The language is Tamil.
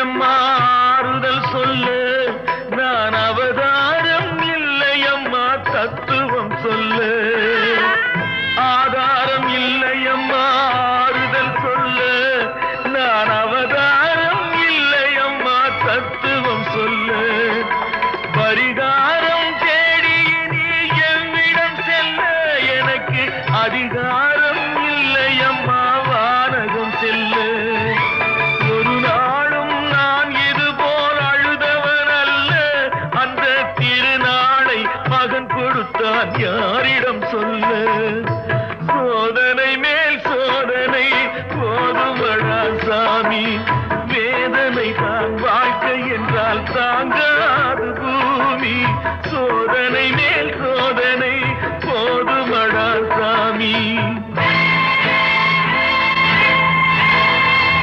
இல்லையம்மா ஆறுதல் சொல்லு, நான் அவதாரம் இல்லையம்மா தத்துவம் சொல்லு. ஆதாரம் இல்லையம்மா ஆறுதல் சொல்லு, நான் அவதாரம் இல்லையம்மா தத்துவம் சொல்லு. பரிகாரம் தேடி நீ எவ்விடம் செல்ல, எனக்கு அதிகாரம் இல்லையம்மா வானகம் செல்லு. ஒரு நாளும் நான் இது போல் அழுதவன் அல்ல, அந்த திருநாளை மகன் கொடுத்தான் யாரிடம் சொல்லு. சோதனை மேல் சோதனை போதுமடா சாமி,